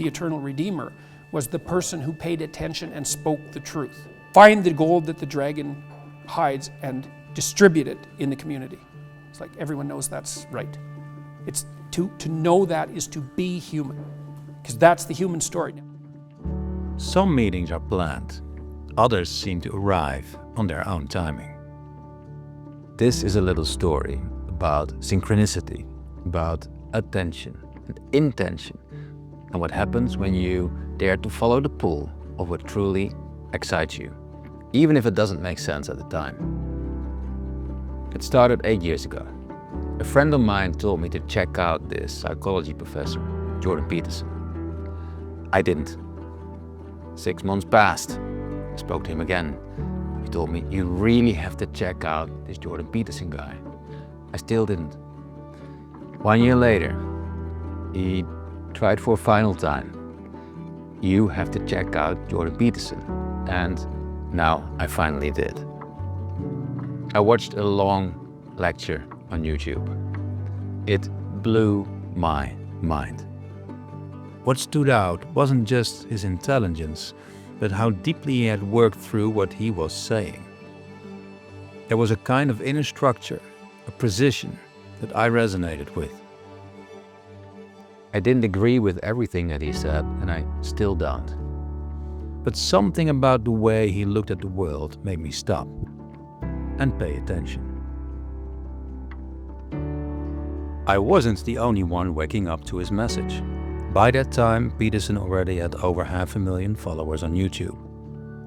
the eternal Redeemer, was the person who paid attention and spoke the truth. Find the gold that the dragon hides and distribute it in the community. It's like everyone knows that's right. It's to know that is to be human, because that's the human story. Some meetings are planned, others seem to arrive on their own timing. This is a little story about synchronicity, about attention and intention, and what happens when you dare to follow the pull of what truly excites you, even if it doesn't make sense at the time. It started 8 years ago. A friend of mine told me to check out this psychology professor, Jordan Peterson. I didn't. 6 months passed. I spoke to him again. He told me, you really have to check out this Jordan Peterson guy. I still didn't. 1 year later, he tried for a final time. You have to check out Jordan Peterson. And now I finally did. I watched a long lecture on YouTube. It blew my mind. What stood out wasn't just his intelligence, but how deeply he had worked through what he was saying. There was a kind of inner structure, a precision that I resonated with. I didn't agree with everything that he said, and I still don't. But something about the way he looked at the world made me stop and pay attention. I wasn't the only one waking up to his message. By that time, Peterson already had over 500,000 followers on YouTube.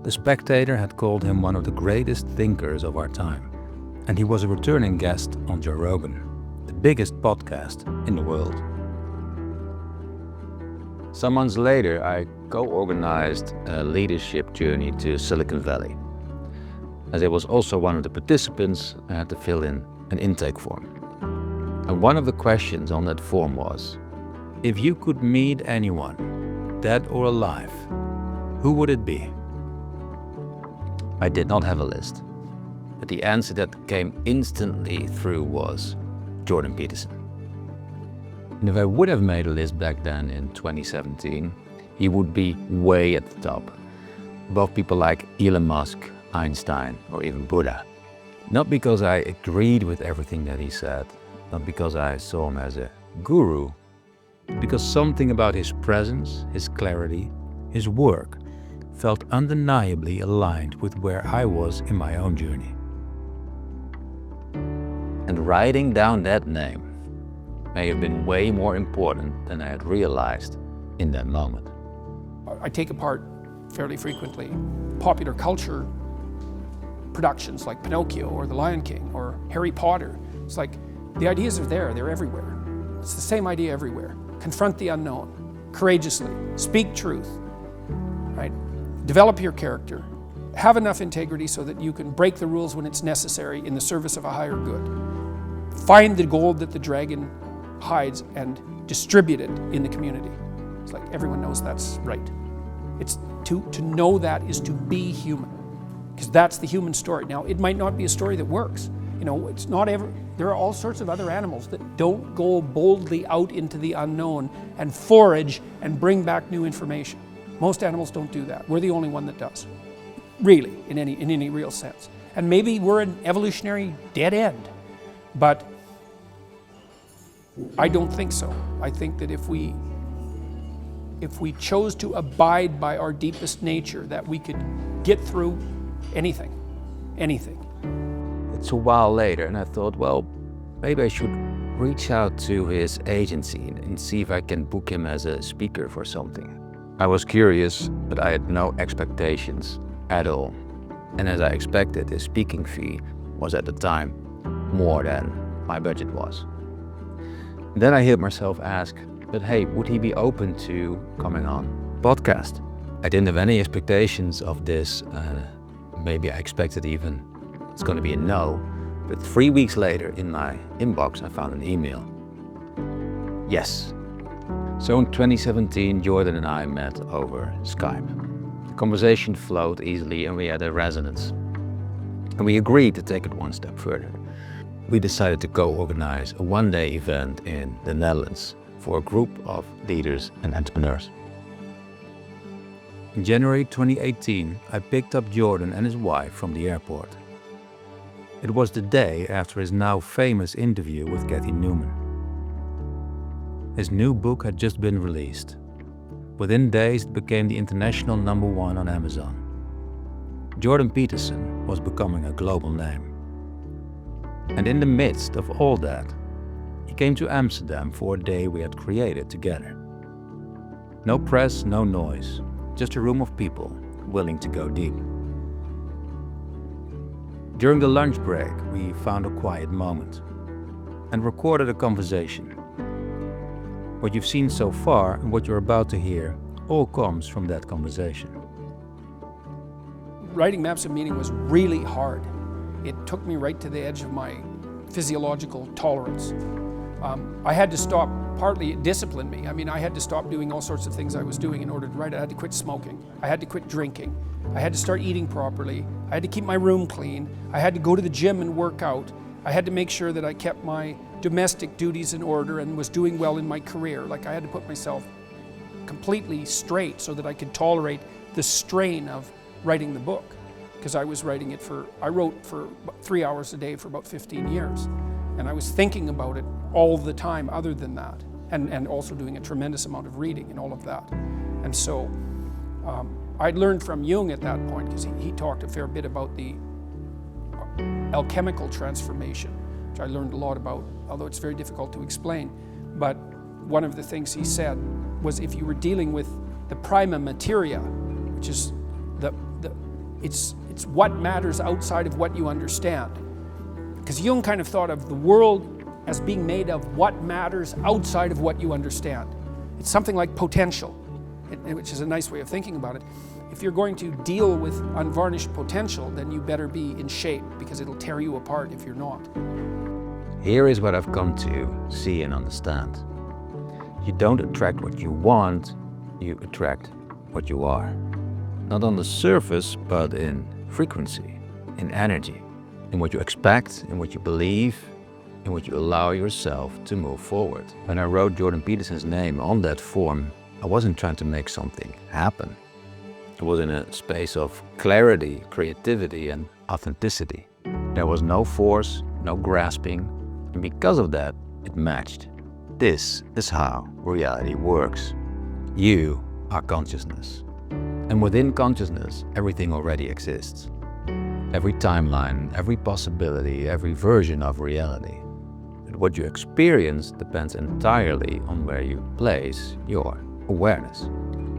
The Spectator had called him one of the greatest thinkers of our time, and he was a returning guest on Joe Rogan, the biggest podcast in the world. Some months later, I co-organized a leadership journey to Silicon Valley. As I was also one of the participants, I had to fill in an intake form. And one of the questions on that form was, if you could meet anyone, dead or alive, who would it be? I did not have a list, but the answer that came instantly through was Jordan Peterson. And if I would have made a list back then in 2017, he would be way at the top, above people like Elon Musk, Einstein, or even Buddha. Not because I agreed with everything that he said, not because I saw him as a guru, because something about his presence, his clarity, his work felt undeniably aligned with where I was in my own journey. And writing down that name may have been way more important than I had realized in that moment. I take apart fairly frequently popular culture productions like Pinocchio or The Lion King or Harry Potter. It's like the ideas are there, they're everywhere. It's the same idea everywhere. Confront the unknown, courageously, speak truth, right? Develop your character, have enough integrity so that you can break the rules when it's necessary in the service of a higher good. Find the gold that the dragon hides and distribute it in the community. It's like everyone knows that's right. It's to know that is to be human, because that's the human story. Now, it might not be a story that works. You know, it's not ever. There are all sorts of other animals that don't go boldly out into the unknown and forage and bring back new information. Most animals don't do that. We're the only one that does, really, in any real sense. And maybe we're an evolutionary dead end, but I don't think so. I think that if we chose to abide by our deepest nature, that we could get through anything. It's a while later, and I thought, well, maybe I should reach out to his agency and see if I can book him as a speaker for something. I was curious, but I had no expectations at all. And as I expected, his speaking fee was at the time more than my budget was. Then I heard myself ask, but hey, would he be open to coming on podcast? I didn't have any expectations of this. Maybe I expected even it's going to be a no. But 3 weeks later in my inbox, I found an email. Yes. So in 2017, Jordan and I met over Skype. The conversation flowed easily and we had a resonance. And we agreed to take it one step further. We decided to co-organize a one-day event in the Netherlands for a group of leaders and entrepreneurs. In January 2018, I picked up Jordan and his wife from the airport. It was the day after his now famous interview with Cathy Newman. His new book had just been released. Within days, it became the international #1 on Amazon. Jordan Peterson was becoming a global name. And in the midst of all that, he came to Amsterdam for a day we had created together. No press, no noise, just a room of people willing to go deep. During the lunch break, we found a quiet moment and recorded a conversation. What you've seen so far and what you're about to hear all comes from that conversation. Writing Maps of Meaning was really hard. It took me right to the edge of my physiological tolerance. I had to stop, partly it disciplined me. I mean, I had to stop doing all sorts of things I was doing in order to write. I had to quit smoking. I had to quit drinking. I had to start eating properly. I had to keep my room clean. I had to go to the gym and work out. I had to make sure that I kept my domestic duties in order and was doing well in my career. Like, I had to put myself completely straight so that I could tolerate the strain of writing the book. Because I wrote for 3 hours a day for about 15 years. And I was thinking about it all the time other than that. And also doing a tremendous amount of reading and all of that. And so I learned from Jung at that point, because he talked a fair bit about the alchemical transformation, which I learned a lot about, although it's very difficult to explain. But one of the things he said was, if you were dealing with the prima materia, which is it's what matters outside of what you understand. Because Jung kind of thought of the world as being made of what matters outside of what you understand. It's something like potential, which is a nice way of thinking about it. If you're going to deal with unvarnished potential, then you better be in shape, because it'll tear you apart if you're not. Here is what I've come to see and understand. You don't attract what you want, you attract what you are. Not on the surface, but in frequency, in energy, in what you expect, in what you believe, in what you allow yourself to move forward. When I wrote Jordan Peterson's name on that form, I wasn't trying to make something happen. It was in a space of clarity, creativity, and authenticity. There was no force, no grasping, and because of that, it matched. This is how reality works. You are consciousness. And within consciousness, everything already exists. Every timeline, every possibility, every version of reality. And what you experience depends entirely on where you place your awareness.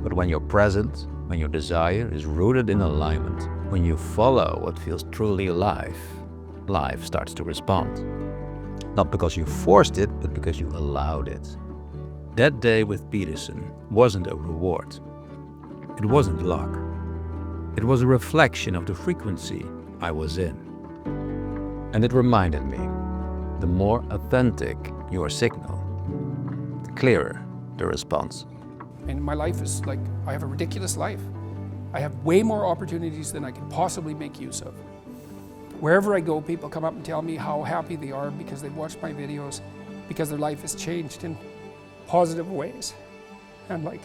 But when you're present, when your desire is rooted in alignment, when you follow what feels truly alive, life starts to respond. Not because you forced it, but because you allowed it. That day with Peterson wasn't a reward. It wasn't luck. It was a reflection of the frequency I was in. And it reminded me, the more authentic your signal, the clearer the response. And my life is like, I have a ridiculous life. I have way more opportunities than I can possibly make use of. Wherever I go, people come up and tell me how happy they are because they've watched my videos, because their life has changed in positive ways. And like,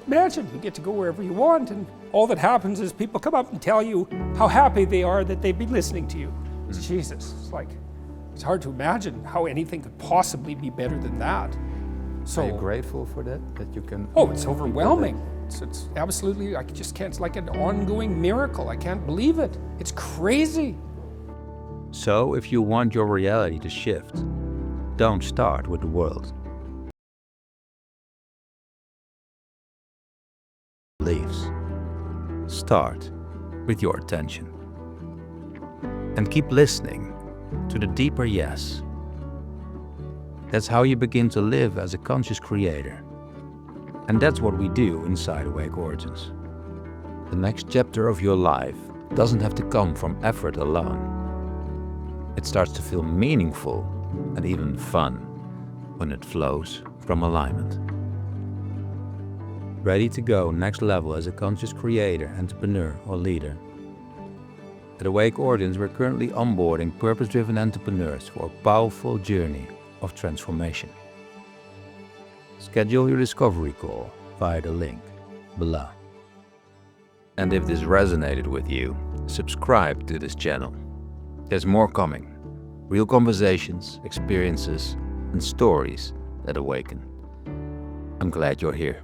imagine you get to go wherever you want, and all that happens is people come up and tell you how happy they are that they've been listening to you. Jesus, it's like, it's hard to imagine how anything could possibly be better than that. So, are you grateful for that you can? Oh, it's overwhelming. It's absolutely, I just can't, it's like an ongoing miracle. I can't believe it. It's crazy. So if you want your reality to shift, don't start with the world. Beliefs. Start with your attention. And keep listening to the deeper yes. That's how you begin to live as a conscious creator. And that's what we do inside Awake Origins. The next chapter of your life doesn't have to come from effort alone. It starts to feel meaningful and even fun when it flows from alignment. Ready to go next level as a conscious creator, entrepreneur, or leader? At Awake Origins, we're currently onboarding purpose-driven entrepreneurs for a powerful journey of transformation. Schedule your discovery call via the link below. And if this resonated with you, subscribe to this channel. There's more coming. Real conversations, experiences, and stories that awaken. I'm glad you're here.